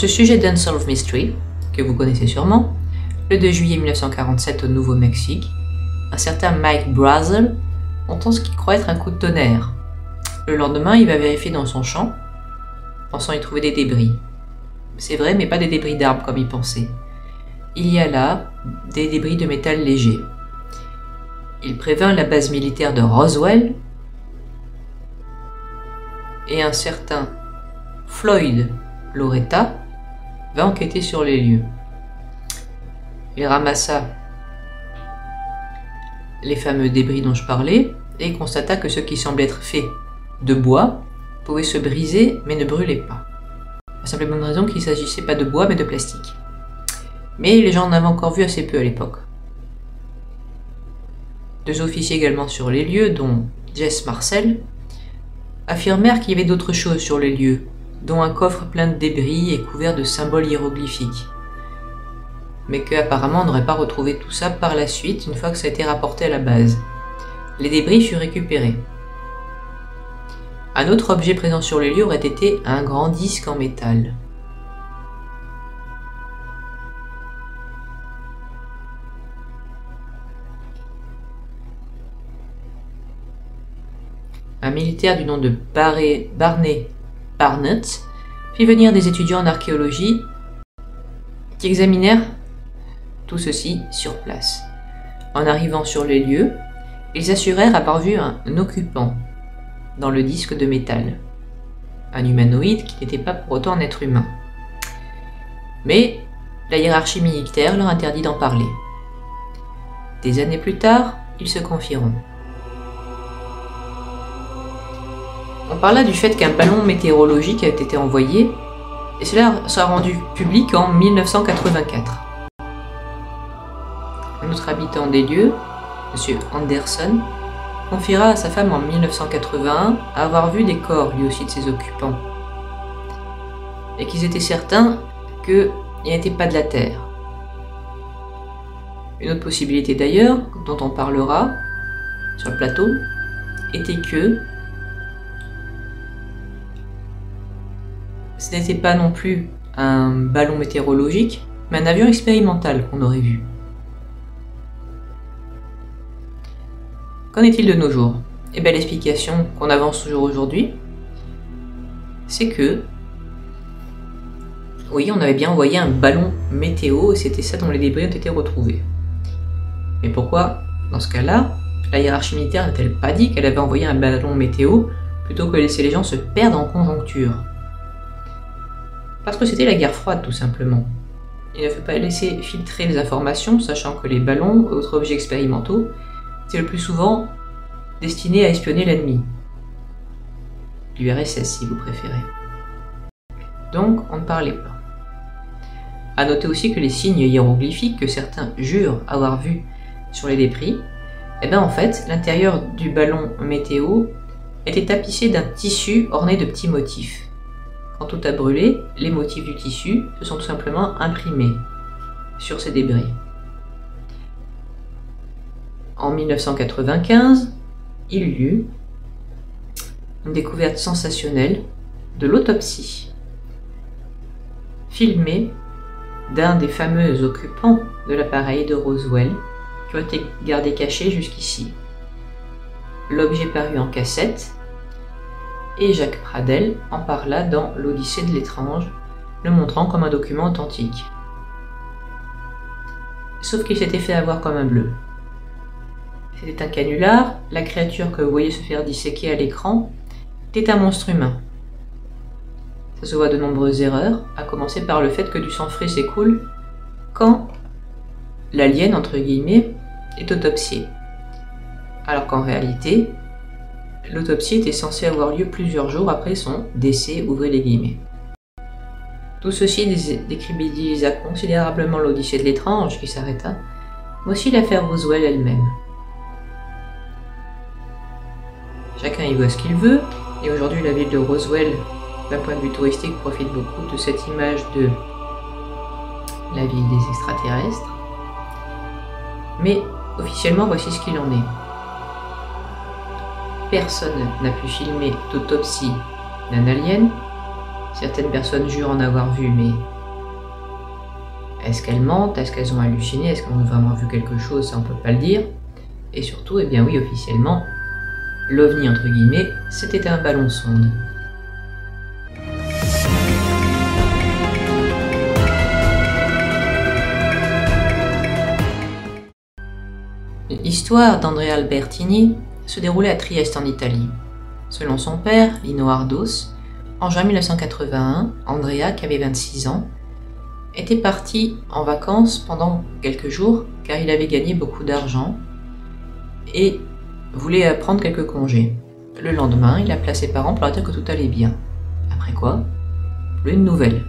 ce sujet d'Unsolved Mystery, que vous connaissez sûrement, le 2 juillet 1947 au Nouveau-Mexique, un certain Mike Brazel entend ce qu'il croit être un coup de tonnerre. Le lendemain, il va vérifier dans son champ, pensant y trouver des débris. C'est vrai, mais pas des débris d'arbres comme il pensait. Il y a là des débris de métal léger. Il prévint la base militaire de Roswell et un certain Floyd Loretta va enquêter sur les lieux. Il ramassa les fameux débris dont je parlais et constata que ce qui semblait être fait de bois pouvait se briser mais ne brûlait pas. La simple et bonne raison qu'il ne s'agissait pas de bois mais de plastique. Mais les gens en avaient encore vu assez peu à l'époque. 2 officiers également sur les lieux, dont Jess Marcel, affirmèrent qu'il y avait d'autres choses sur les lieux, dont un coffre plein de débris et couvert de symboles hiéroglyphiques. Mais qu'apparemment on n'aurait pas retrouvé tout ça par la suite, une fois que ça a été rapporté à la base. Les débris furent récupérés. Un autre objet présent sur les lieux aurait été un grand disque en métal. Un militaire du nom de Barney Barnett fit venir des étudiants en archéologie qui examinèrent tout ceci sur place. En arrivant sur les lieux, ils assurèrent avoir vu un occupant dans le disque de métal, un humanoïde qui n'était pas pour autant un être humain. Mais la hiérarchie militaire leur interdit d'en parler. Des années plus tard, ils se confieront. On parla du fait qu'un ballon météorologique a été envoyé, et cela sera rendu public en 1984. Un autre habitant des lieux, M. Anderson, confiera à sa femme en 1981 avoir vu des corps lui aussi de ses occupants, et qu'ils étaient certains qu'ils n'étaient pas de la Terre. Une autre possibilité d'ailleurs, dont on parlera sur le plateau, était que ce n'était pas non plus un ballon météorologique, mais un avion expérimental qu'on aurait vu. Qu'en est-il de nos jours? Eh bien, l'explication qu'on avance toujours aujourd'hui, c'est que, oui, on avait bien envoyé un ballon météo, et c'était ça dont les débris ont été retrouvés. Mais pourquoi, dans ce cas-là, la hiérarchie militaire n'a-t-elle pas dit qu'elle avait envoyé un ballon météo plutôt que de laisser les gens se perdre en conjoncture? Parce que c'était la guerre froide, tout simplement. Il ne faut pas laisser filtrer les informations, sachant que les ballons et autres objets expérimentaux étaient le plus souvent destinés à espionner l'ennemi. L'URSS, si vous préférez. Donc, on ne parlait pas. À noter aussi que les signes hiéroglyphiques que certains jurent avoir vus sur les débris, eh bien en fait, l'intérieur du ballon météo était tapissé d'un tissu orné de petits motifs. Quand tout a brûlé, les motifs du tissu se sont tout simplement imprimés sur ces débris. En 1995, il y eut une découverte sensationnelle de l'autopsie, filmée d'un des fameux occupants de l'appareil de Roswell, qui ont été gardés cachés jusqu'ici. L'objet parut en cassette, et Jacques Pradel en parla dans L'Odyssée de l'étrange, le montrant comme un document authentique. Sauf qu'il s'était fait avoir comme un bleu. C'était un canular, la créature que vous voyez se faire disséquer à l'écran était un monstre humain. Ça se voit de nombreuses erreurs, à commencer par le fait que du sang frais s'écoule quand l'alien, entre guillemets, est autopsié. Alors qu'en réalité, l'autopsie était censée avoir lieu plusieurs jours après son décès, ouvrez les guillemets. Tout ceci décrédibilisa considérablement l'Odyssée de l'étrange qui s'arrêta, mais aussi l'affaire Roswell elle-même. Chacun y voit ce qu'il veut, et aujourd'hui la ville de Roswell, d'un point de vue touristique, profite beaucoup de cette image de la ville des extraterrestres. Mais officiellement, voici ce qu'il en est. Personne n'a pu filmer d'autopsie d'un alien. Certaines personnes jurent en avoir vu, mais Est-ce qu'elles mentent? Est-ce qu'elles ont halluciné? Est-ce qu'elles ont vraiment vu quelque chose? Ça, on peut pas le dire. Et surtout, eh bien oui, officiellement, l'OVNI, entre guillemets, c'était un ballon sonde. L'histoire d'Andrea Albertini se déroulait à Trieste en Italie. Selon son père, Lino Ardos, en juin 1981, Andrea, qui avait 26 ans, était parti en vacances pendant quelques jours car il avait gagné beaucoup d'argent et voulait prendre quelques congés. Le lendemain, il appela ses parents pour leur dire que tout allait bien. Après quoi, plus de nouvelles.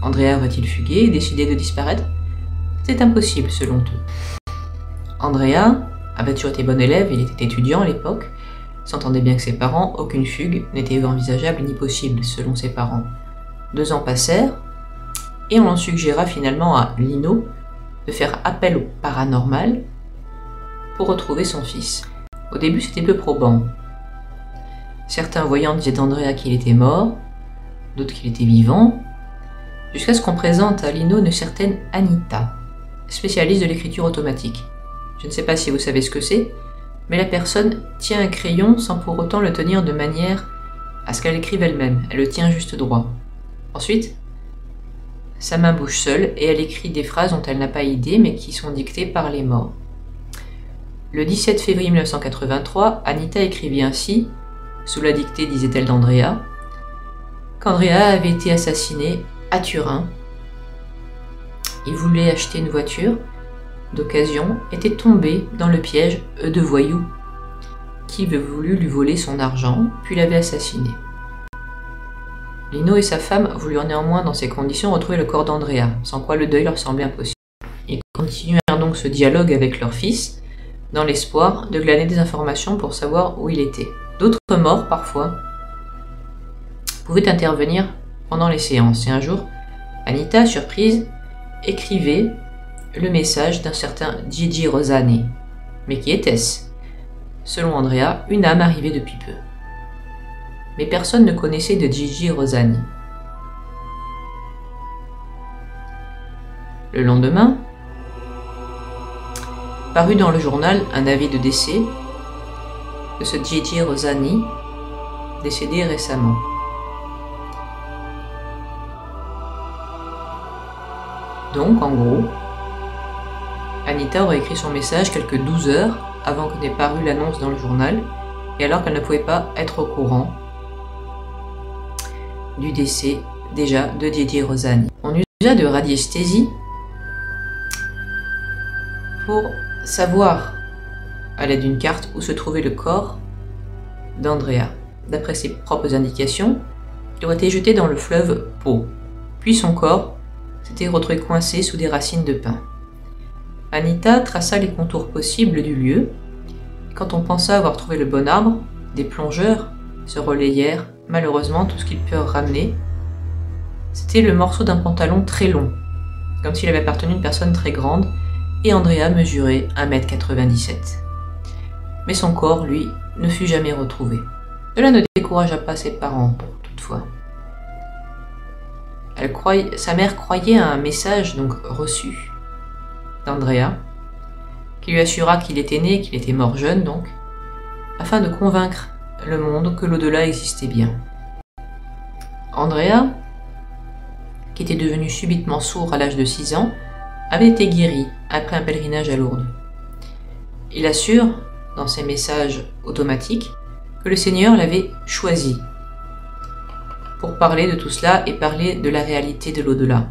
Andrea aurait-il fugué et décidé de disparaître? C'était impossible selon eux. Andrea avait toujours été bon élève, il était étudiant à l'époque, s'entendait bien que ses parents, aucune fugue n'était envisageable ni possible selon ses parents. 2 ans passèrent, et on en suggéra finalement à Lino de faire appel au paranormal pour retrouver son fils. Au début, c'était peu probant. Certains voyants disaient d'Andrea qu'il était mort, d'autres qu'il était vivant, jusqu'à ce qu'on présente à Lino une certaine Anita, spécialiste de l'écriture automatique. Je ne sais pas si vous savez ce que c'est, mais la personne tient un crayon sans pour autant le tenir de manière à ce qu'elle écrive elle-même. Elle le tient juste droit. Ensuite, sa main bouge seule et elle écrit des phrases dont elle n'a pas idée mais qui sont dictées par les morts. Le 17 février 1983, Anita écrivit ainsi, sous la dictée, disait-elle, d'Andrea, qu'Andrea avait été assassiné à Turin. Il voulait acheter une voiture d'occasion, était tombé dans le piège de voyous qui avait voulu lui voler son argent, puis l'avait assassiné. Lino et sa femme voulurent néanmoins dans ces conditions retrouver le corps d'Andrea, sans quoi le deuil leur semblait impossible. Ils continuèrent donc ce dialogue avec leur fils, dans l'espoir de glaner des informations pour savoir où il était. D'autres morts, parfois, pouvaient intervenir pendant les séances, et un jour, Anita, surprise, écrivait le message d'un certain Gigi Rosani. Mais qui était-ce? Selon Andrea, une âme arrivée depuis peu. Mais personne ne connaissait de Gigi Rosani. Le lendemain, parut dans le journal un avis de décès de ce Gigi Rosani, décédé récemment. Donc, en gros, Anita aurait écrit son message quelques 12 heures avant que n'ait paru l'annonce dans le journal, et alors qu'elle ne pouvait pas être au courant du décès déjà de Gigi Rosani. On usa de radiesthésie pour savoir, à l'aide d'une carte, où se trouvait le corps d'Andrea. D'après ses propres indications, il aurait été jeté dans le fleuve Pô, puis son corps s'était retrouvé coincé sous des racines de pin. Anita traça les contours possibles du lieu. Quand on pensa avoir trouvé le bon arbre, des plongeurs se relayèrent. Malheureusement, tout ce qu'ils purent ramener, c'était le morceau d'un pantalon très long, comme s'il avait appartenu à une personne très grande, et Andrea mesurait 1,97 m. Mais son corps, lui, ne fut jamais retrouvé. Cela ne découragea pas ses parents, toutefois. Sa mère croyait à un message donc reçu d'Andrea, qui lui assura qu'il était né, qu'il était mort jeune donc, afin de convaincre le monde que l'au-delà existait bien. Andrea, qui était devenu subitement sourd à l'âge de 6 ans, avait été guéri après un pèlerinage à Lourdes. Il assure, dans ses messages automatiques, que le Seigneur l'avait choisi pour parler de tout cela et parler de la réalité de l'au-delà.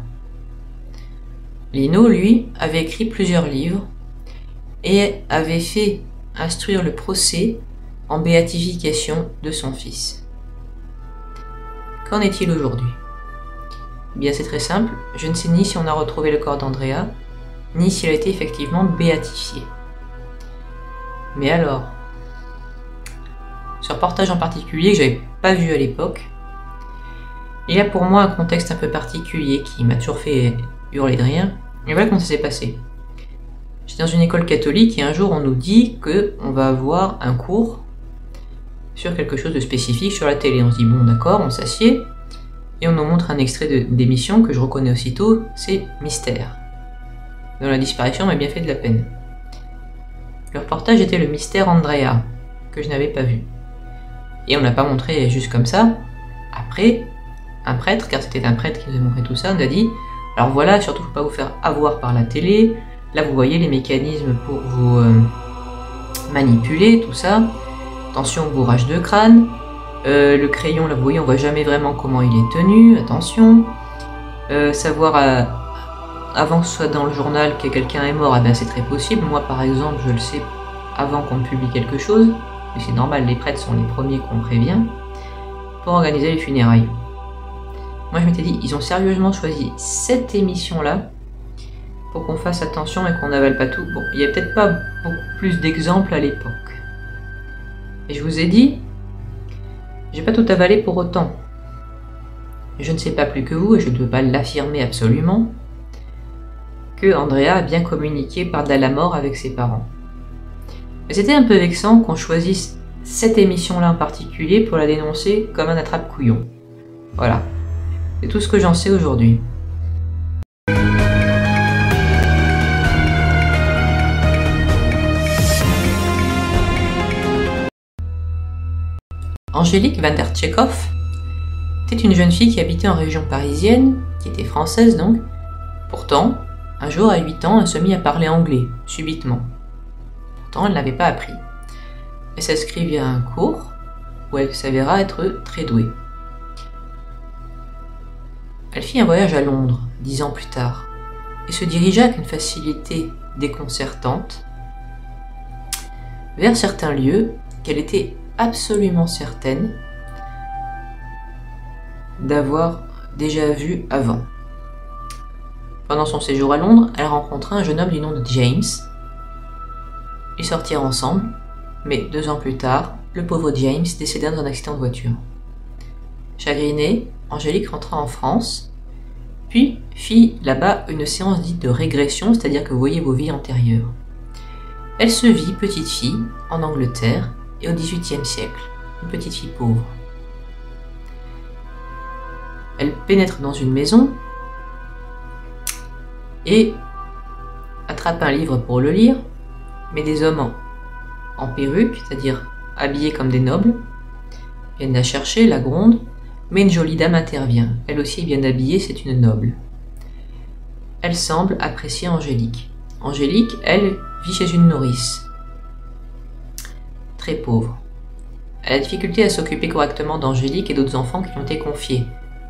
Lino, lui, avait écrit plusieurs livres et avait fait instruire le procès en béatification de son fils. Qu'en est-il aujourd'hui? Bien, c'est très simple, je ne sais ni si on a retrouvé le corps d'Andrea, ni s'il a été effectivement béatifié. Mais alors, ce reportage en particulier que j'avais pas vu à l'époque, il y a pour moi un contexte un peu particulier qui m'a toujours fait hurler de rire, et voilà comment ça s'est passé. J'étais dans une école catholique et un jour on nous dit qu'on va avoir un cours sur quelque chose de spécifique sur la télé. On se dit bon d'accord, on s'assied et on nous montre un extrait d'émission que je reconnais aussitôt, c'est Mystère. dont la disparition m'a bien fait de la peine. Le reportage était le mystère Andrea, que je n'avais pas vu. Et on ne l'a pas montré juste comme ça. Après, un prêtre, car c'était un prêtre qui nous a montré tout ça, nous a dit « Alors voilà, surtout, il ne faut pas vous faire avoir par la télé. Là, vous voyez les mécanismes pour vous manipuler, tout ça. Attention, bourrage de crâne. Le crayon, là, vous voyez, on ne voit jamais vraiment comment il est tenu. Attention. Savoir avant que ce soit dans le journal que quelqu'un est mort, c'est très possible. Moi, par exemple, je le sais avant qu'on publie quelque chose. Mais c'est normal, les prêtres sont les premiers qu'on prévient pour organiser les funérailles. Moi, je m'étais dit, ils ont sérieusement choisi cette émission-là pour qu'on fasse attention et qu'on n'avale pas tout. Bon, il n'y a peut-être pas beaucoup plus d'exemples à l'époque. Et je vous ai dit, j'ai pas tout avalé pour autant. Je ne sais pas plus que vous, et je ne peux pas l'affirmer absolument, que Andrea a bien communiqué par-delà la mort avec ses parents. Mais c'était un peu vexant qu'on choisisse cette émission-là en particulier pour la dénoncer comme un attrape-couillon. Voilà. C'est tout ce que j'en sais aujourd'hui. Angélique van der Tchekhov était une jeune fille qui habitait en région parisienne, qui était française donc. Pourtant, un jour à 8 ans, elle se mit à parler anglais, subitement. Pourtant, elle n'avait pas appris. Elle s'inscrivit à un cours où elle s'avéra être très douée. Elle fit un voyage à Londres, 10 ans plus tard, et se dirigea avec une facilité déconcertante vers certains lieux qu'elle était absolument certaine d'avoir déjà vus avant. Pendant son séjour à Londres, elle rencontra un jeune homme du nom de James. Ils sortirent ensemble, mais 2 ans plus tard, le pauvre James décéda dans un accident de voiture. Chagrinée, Angélique rentra en France, puis fit là-bas une séance dite de régression, c'est-à-dire que vous voyez vos vies antérieures. Elle se vit petite fille en Angleterre et au XVIIIe siècle, une petite fille pauvre. Elle pénètre dans une maison et attrape un livre pour le lire, mais des hommes en perruque, c'est-à-dire habillés comme des nobles, viennent la chercher, la grondent, mais une jolie dame intervient. Elle aussi est bien habillée, c'est une noble. Elle semble apprécier Angélique. Angélique, elle, vit chez une nourrice, très pauvre. Elle a difficulté à s'occuper correctement d'Angélique et d'autres enfants qui lui ont été confiés,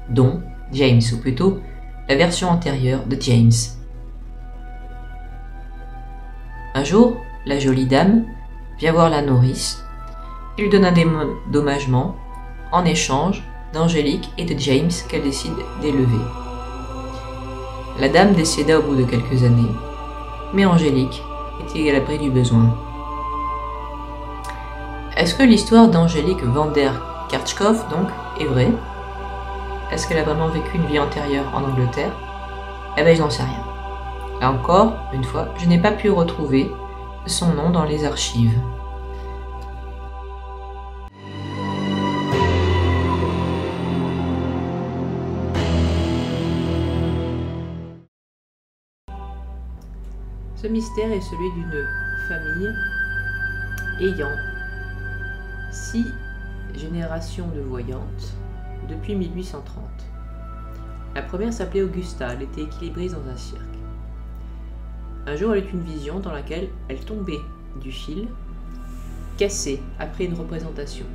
dont James, ou plutôt la version antérieure de James. Un jour, la jolie dame vient voir la nourrice et lui donne un dédommagement en échange d'Angélique et de James qu'elle décide d'élever. La dame décéda au bout de quelques années, mais Angélique était à l'abri du besoin. Est-ce que l'histoire d'Angélique van der Tchekhov, donc, est vraie? Est-ce qu'elle a vraiment vécu une vie antérieure en Angleterre? Eh ben, je n'en sais rien. Là encore, une fois, je n'ai pas pu retrouver son nom dans les archives. Ce mystère est celui d'une famille ayant 6 générations de voyantes depuis 1830. La première s'appelait Augusta, elle était équilibriste dans un cirque. Un jour, elle eut une vision dans laquelle elle tombait du fil, cassée après une représentation.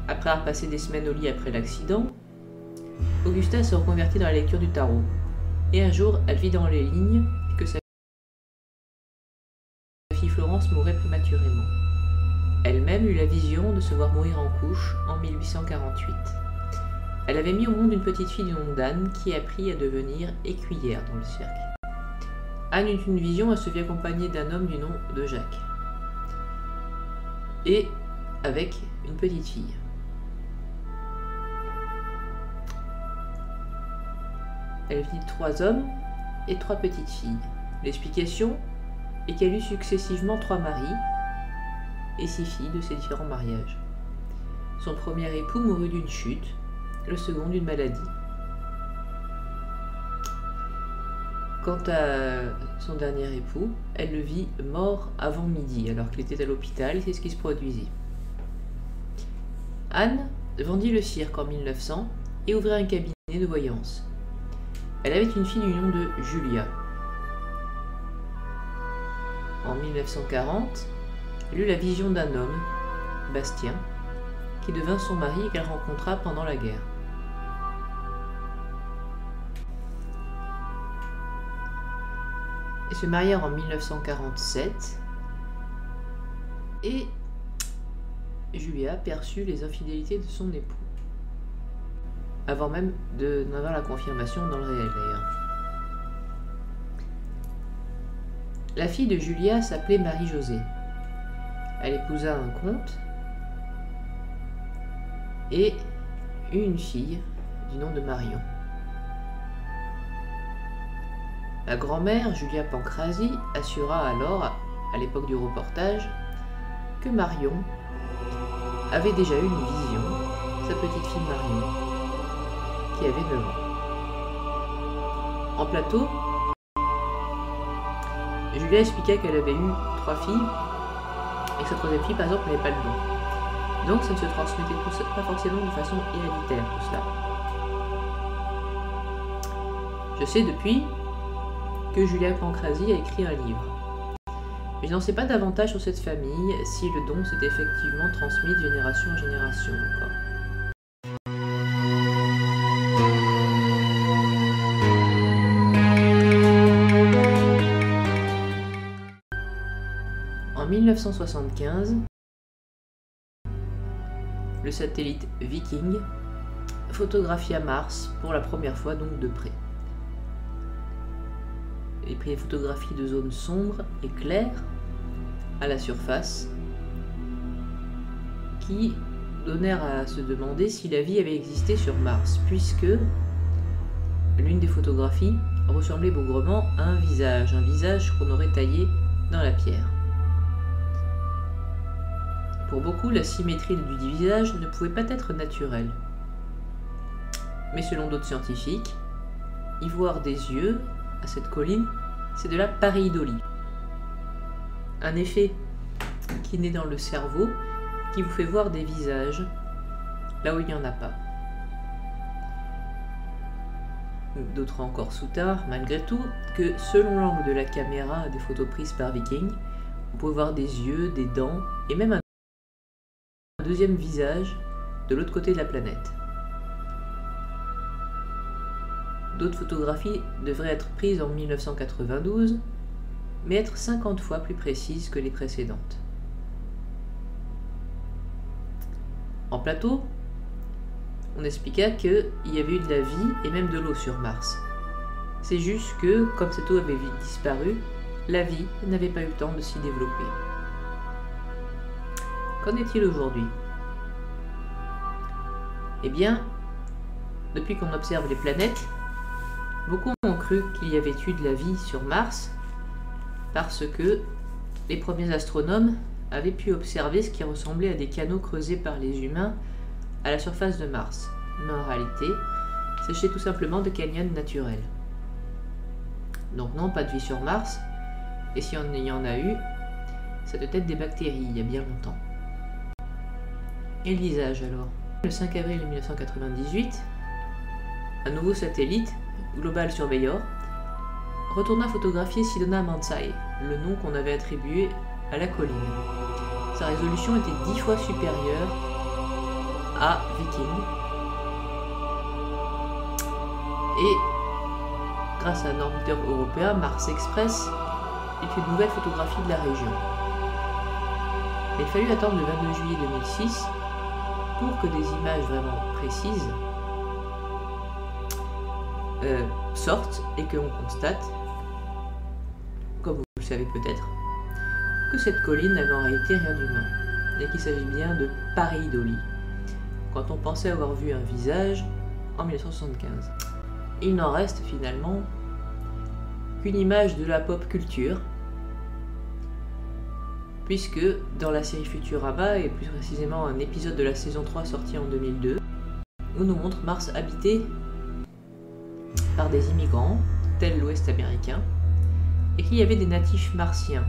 Après avoir passé des semaines au lit après l'accident, Augusta se reconvertit dans la lecture du tarot. Et un jour, elle vit dans les lignes que sa fille Florence mourrait prématurément. Elle-même eut la vision de se voir mourir en couche en 1848. Elle avait mis au monde une petite fille du nom d'Anne qui apprit à devenir écuyère dans le cirque. Anne eut une vision, elle se vit accompagnée d'un homme du nom de Jacques. Et avec une petite fille. Elle vit 3 hommes et 3 petites filles. L'explication est qu'elle eut successivement 3 maris et 6 filles de ses différents mariages. Son premier époux mourut d'une chute, le second d'une maladie. Quant à son dernier époux, elle le vit mort avant midi alors qu'il était à l'hôpital, c'est ce qui se produisit. Anne vendit le cirque en 1900 et ouvrit un cabinet de voyance. Elle avait une fille du nom de Julia. En 1940, elle eut la vision d'un homme, Bastien, qui devint son mari et qu'elle rencontra pendant la guerre. Ils se marièrent en 1947 et Julia perçut les infidélités de son époux, avant même d'en avoir la confirmation dans le réel d'ailleurs. La fille de Julia s'appelait Marie-Josée. Elle épousa un comte et eut une fille du nom de Marion. La grand-mère, Julia Pancrazi, assura alors, à l'époque du reportage, que Marion avait déjà eu une vision, sa petite fille Marion, qui avait 9 ans. En plateau, Julia expliqua qu'elle avait eu 3 filles et que sa troisième fille, par exemple, n'avait pas le don. Donc ça ne se transmettait pas forcément de façon héréditaire, tout cela. Je sais depuis que Julia Pancrazi a écrit un livre. Mais je n'en sais pas davantage sur cette famille, si le don s'est effectivement transmis de génération en génération encore. En 1975, le satellite Viking photographia Mars pour la première fois donc de près. Il prit des photographies de zones sombres et claires à la surface qui donnèrent à se demander si la vie avait existé sur Mars, puisque l'une des photographies ressemblait bougrement à un visage qu'on aurait taillé dans la pierre. Pour beaucoup, la symétrie du visage ne pouvait pas être naturelle. Mais selon d'autres scientifiques, y voir des yeux à cette colline, c'est de la pareidolie. Un effet qui naît dans le cerveau, qui vous fait voir des visages là où il n'y en a pas. D'autres encore soutinrent, malgré tout, que selon l'angle de la caméra des photos prises par Viking, vous pouvez voir des yeux, des dents, et même un deuxième visage de l'autre côté de la planète. D'autres photographies devraient être prises en 1992, mais être 50 fois plus précises que les précédentes. En plateau, on expliqua qu'il y avait eu de la vie et même de l'eau sur Mars. C'est juste que, comme cette eau avait vite disparu, la vie n'avait pas eu le temps de s'y développer. Qu'en est-il aujourd'hui? Eh bien, depuis qu'on observe les planètes, beaucoup ont cru qu'il y avait eu de la vie sur Mars parce que les premiers astronomes avaient pu observer ce qui ressemblait à des canaux creusés par les humains à la surface de Mars. Mais en réalité, il s'agissait tout simplement de canyons naturels. Donc non, pas de vie sur Mars, et si on y en a eu, ça doit être des bactéries, il y a bien longtemps. Et le visage alors? Le 5 avril 1998, un nouveau satellite, Global Surveyor, retourna photographier Sidona Mansai, le nom qu'on avait attribué à la colline. Sa résolution était 10 fois supérieure à Viking. Et grâce à un orbiteur européen, Mars Express est une nouvelle photographie de la région. Il a fallu attendre le 22 juillet 2006 pour que des images vraiment précises sortent et que l'on constate, comme vous le savez peut-être, que cette colline n'avait en réalité rien d'humain et qu'il s'agit bien de pareidolie, quand on pensait avoir vu un visage en 1975. Il n'en reste finalement qu'une image de la pop culture, puisque dans la série Futurama, et plus précisément un épisode de la saison 3 sorti en 2002, on nous montre Mars habité par des immigrants tel l'Ouest américain, et qu'il y avait des natifs martiens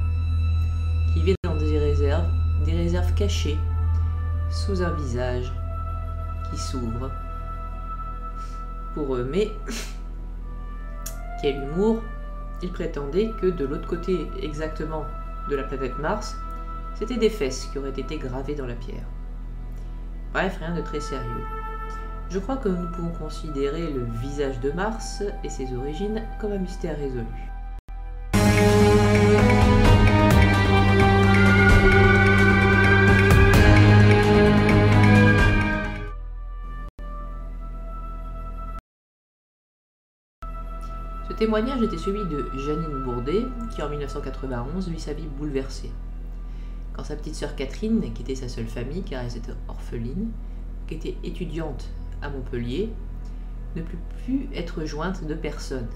qui vivaient dans des réserves cachées, sous un visage qui s'ouvre pour eux. Mais, quel humour, ils prétendaient que de l'autre côté exactement de la planète Mars, c'était des fesses qui auraient été gravées dans la pierre. Bref, rien de très sérieux. Je crois que nous pouvons considérer le visage de Mars et ses origines comme un mystère résolu. Ce témoignage était celui de Janine Bourdet, qui en 1991 vit sa vie bouleversée. Quand sa petite sœur Catherine, qui était sa seule famille car elle était orpheline, qui était étudiante à Montpellier, ne put plus être jointe de personne.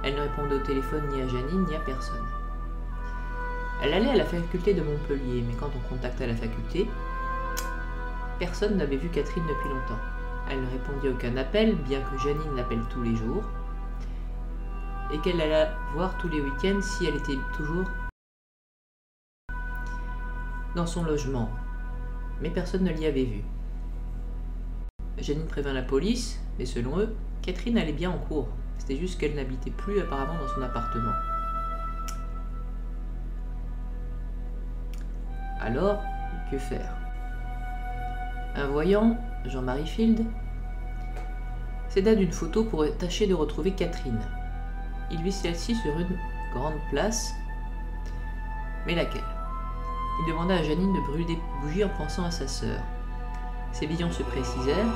Elle ne répondait au téléphone ni à Janine ni à personne. Elle allait à la faculté de Montpellier, mais quand on contacta la faculté, personne n'avait vu Catherine depuis longtemps. Elle ne répondit à aucun appel, bien que Janine l'appelle tous les jours, et qu'elle alla voir tous les week-ends si elle était toujours dans son logement. Mais personne ne l'y avait vue. Janine prévint la police, mais selon eux, Catherine allait bien en cours. C'était juste qu'elle n'habitait plus apparemment dans son appartement. Alors, que faire? Un voyant, Jean-Marie Field, s'aida d'une photo pour tâcher de retrouver Catherine. Il vit celle-ci sur une grande place, mais laquelle? Il demanda à Janine de brûler des bougies en pensant à sa sœur. Ses visions se précisèrent,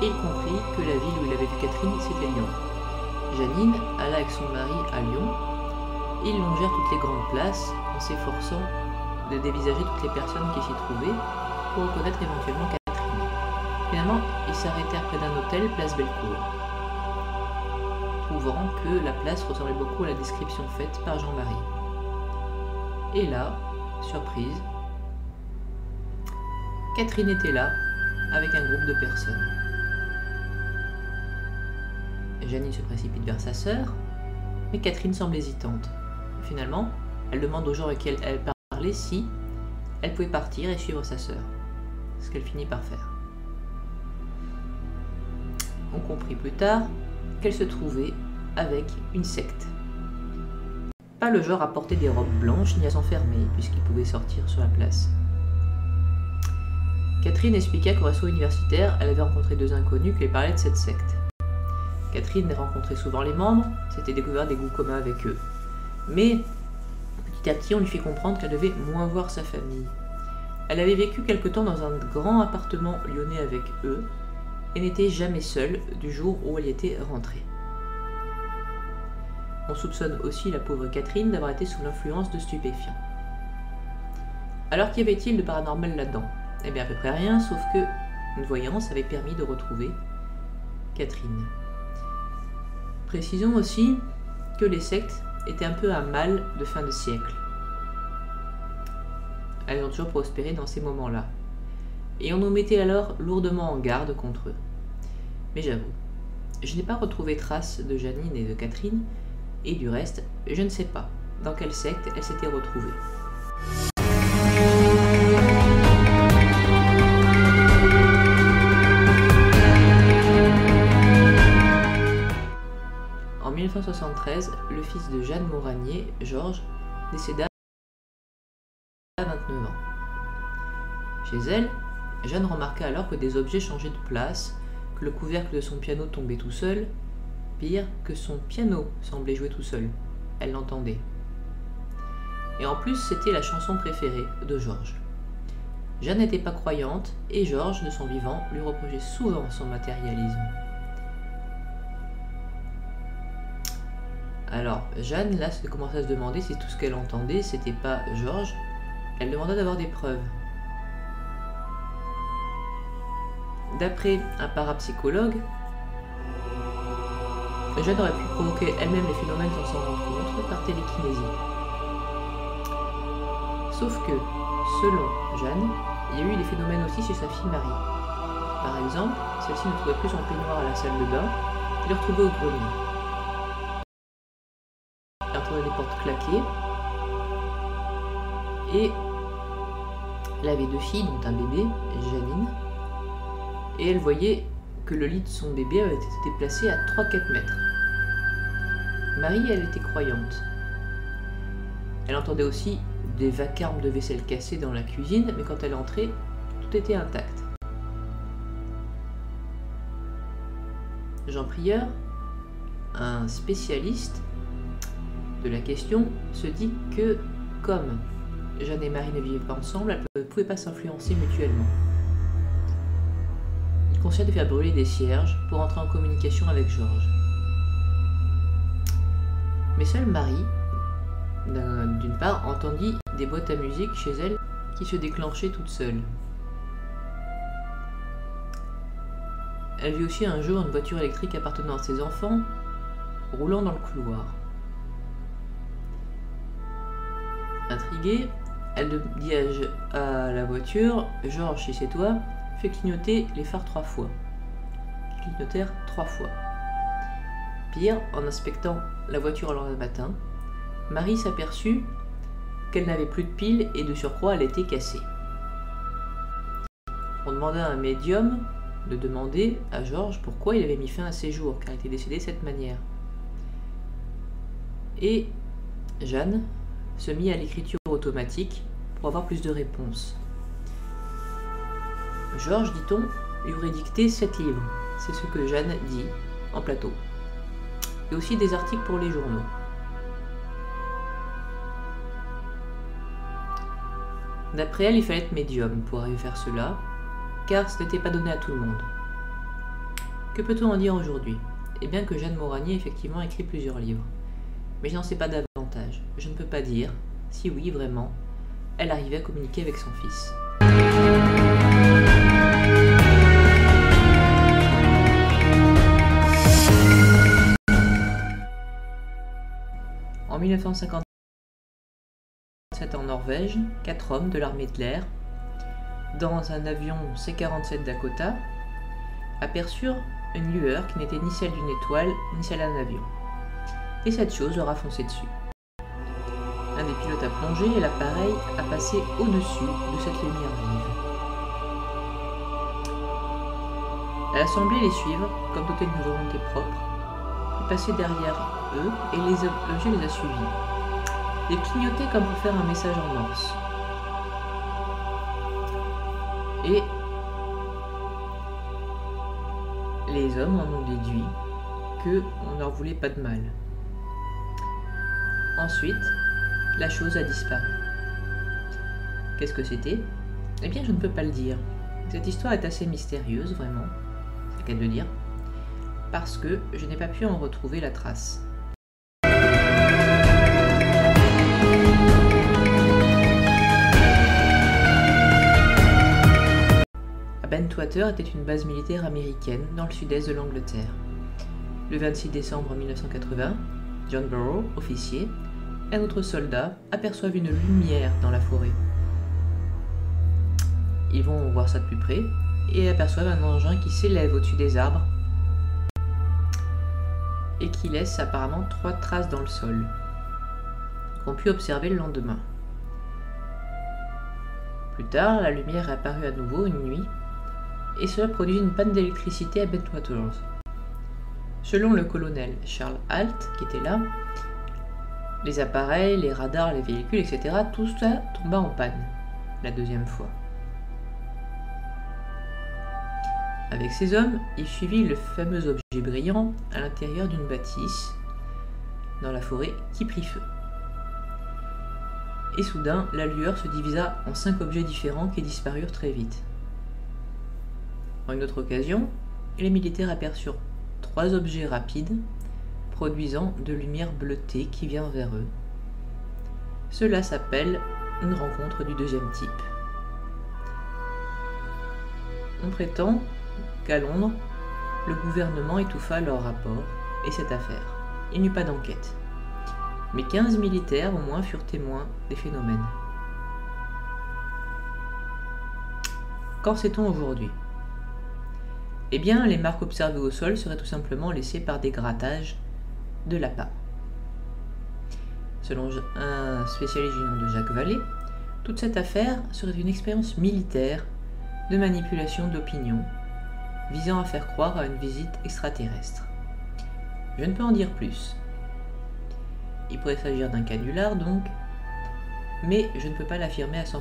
et il comprit que la ville où il avait vu Catherine, c'était Lyon. Janine alla avec son mari à Lyon, et ils longèrent toutes les grandes places en s'efforçant de dévisager toutes les personnes qui s'y trouvaient pour reconnaître éventuellement Catherine. Finalement, ils s'arrêtèrent près d'un hôtel, place Bellecour, trouvant que la place ressemblait beaucoup à la description faite par Jean-Marie. Et là, surprise, Catherine était là, avec un groupe de personnes. Janine se précipite vers sa sœur, mais Catherine semble hésitante. Finalement, elle demande aux gens avec qui elle parlait si elle pouvait partir et suivre sa sœur, ce qu'elle finit par faire. On comprit plus tard qu'elle se trouvait avec une secte. Pas le genre à porter des robes blanches ni à s'enfermer, puisqu'il pouvait sortir sur la place. Catherine expliqua qu'au réseau universitaire, elle avait rencontré deux inconnus qui lui parlaient de cette secte. Catherine rencontrait souvent les membres, s'était découvert des goûts communs avec eux. Mais, petit à petit, on lui fit comprendre qu'elle devait moins voir sa famille. Elle avait vécu quelque temps dans un grand appartement lyonnais avec eux, et n'était jamais seule du jour où elle y était rentrée. On soupçonne aussi la pauvre Catherine d'avoir été sous l'influence de stupéfiants. Alors qu'y avait-il de paranormal là-dedans? Eh bien à peu près rien, sauf que une voyance avait permis de retrouver Catherine. Précisons aussi que les sectes étaient un peu un mal de fin de siècle. Elles ont toujours prospéré dans ces moments-là. Et on nous mettait alors lourdement en garde contre eux. Mais j'avoue, je n'ai pas retrouvé trace de Janine et de Catherine, et du reste, je ne sais pas dans quelle secte elles s'étaient retrouvées. En 1973, le fils de Jeanne Moranier, Georges, décéda à 29 ans. Chez elle, Jeanne remarqua alors que des objets changeaient de place, que le couvercle de son piano tombait tout seul, pire, que son piano semblait jouer tout seul. Elle l'entendait. Et en plus, c'était la chanson préférée de Georges. Jeanne n'était pas croyante, et Georges, de son vivant, lui reprochait souvent son matérialisme. Alors, Jeanne, là, commençait à se demander si tout ce qu'elle entendait, c'était pas Georges. Elle demanda d'avoir des preuves. D'après un parapsychologue, Jeanne aurait pu provoquer elle-même les phénomènes sans s'en rendre compte par télékinésie. Sauf que, selon Jeanne, il y a eu des phénomènes aussi chez sa fille Marie. Par exemple, celle-ci ne trouvait plus son peignoir à la salle de bain et le retrouvait au grenier. claqué. Et elle avait 2 filles, dont un bébé, Janine. Et elle voyait que le lit de son bébé avait été déplacé à 3-4 mètres. Marie, elle était croyante. Elle entendait aussi des vacarmes de vaisselle cassée dans la cuisine, mais quand elle entrait, tout était intact. Jean Prieur, un spécialiste de la question, se dit que comme Jeanne et Marie ne vivaient pas ensemble, elles ne pouvaient pas s'influencer mutuellement. Il conseille de faire brûler des cierges pour entrer en communication avec Georges. Mais seule Marie, d'une part, entendit des boîtes à musique chez elle qui se déclenchaient toutes seules. Elle vit aussi un jour une voiture électrique appartenant à ses enfants roulant dans le couloir. Intriguée, elle dit à la voiture « Georges, si c'est toi, fais clignoter les phares 3 fois. » Ils clignotèrent 3 fois. Pire, en inspectant la voiture le lendemain matin, Marie s'aperçut qu'elle n'avait plus de piles et de surcroît elle était cassée. On demanda à un médium de demander à Georges pourquoi il avait mis fin à ses jours, car il était décédé de cette manière. Et Jeanne se mit à l'écriture automatique pour avoir plus de réponses. Georges, dit-on, lui aurait dicté 7 livres. C'est ce que Jeanne dit en plateau. Et aussi des articles pour les journaux. D'après elle, il fallait être médium pour arriver à faire cela, car ce n'était pas donné à tout le monde. Que peut-on en dire aujourd'hui? Eh bien que Jeanne Moragnier effectivement écrit plusieurs livres. Mais je n'en sais pas davantage. Je ne peux pas dire si oui, vraiment, elle arrivait à communiquer avec son fils. En 1957 en Norvège, 4 hommes de l'armée de l'air, dans un avion C-47 Dakota, aperçurent une lueur qui n'était ni celle d'une étoile, ni celle d'un avion. Et cette chose leur a foncé dessus. Un des pilotes a plongé et l'appareil a passé au-dessus de cette lumière vive. Elle a semblé les suivre, comme dotée d'une volonté propre, puis passer derrière eux et l'objet les a suivis. Ils clignotaient comme pour faire un message en morse. Et les hommes en ont déduit qu'on ne leur voulait pas de mal. Ensuite, la chose a disparu. Qu'est-ce que c'était? Eh bien, je ne peux pas le dire. Cette histoire est assez mystérieuse, vraiment, c'est le cas de le dire, parce que je n'ai pas pu en retrouver la trace. Bentwater était une base militaire américaine dans le sud-est de l'Angleterre. Le 26 décembre 1980, John Burrow, officier, et un autre soldat aperçoivent une lumière dans la forêt. Ils vont voir ça de plus près et aperçoivent un engin qui s'élève au-dessus des arbres et qui laisse apparemment 3 traces dans le sol qu'on put observer le lendemain. Plus tard, la lumière est apparue à nouveau une nuit et cela produit une panne d'électricité à Bentwater. Selon le colonel Charles Halt, qui était là, les appareils, les radars, les véhicules, etc., tout ça tomba en panne la deuxième fois. Avec ces hommes, il suivit le fameux objet brillant à l'intérieur d'une bâtisse dans la forêt qui prit feu. Et soudain, la lueur se divisa en 5 objets différents qui disparurent très vite. En une autre occasion, les militaires aperçurent 3 objets rapides produisant de lumière bleutée qui vient vers eux. Cela s'appelle une rencontre du deuxième type. On prétend qu'à Londres, le gouvernement étouffa leur rapport et cette affaire. Il n'y eut pas d'enquête. Mais 15 militaires au moins furent témoins des phénomènes. Qu'en sait-on aujourd'hui? Eh bien, les marques observées au sol seraient tout simplement laissées par des grattages de lapins. Selon un spécialiste du nom de Jacques Vallée, toute cette affaire serait une expérience militaire de manipulation d'opinion visant à faire croire à une visite extraterrestre. Je ne peux en dire plus. Il pourrait s'agir d'un canular donc, mais je ne peux pas l'affirmer à 100%.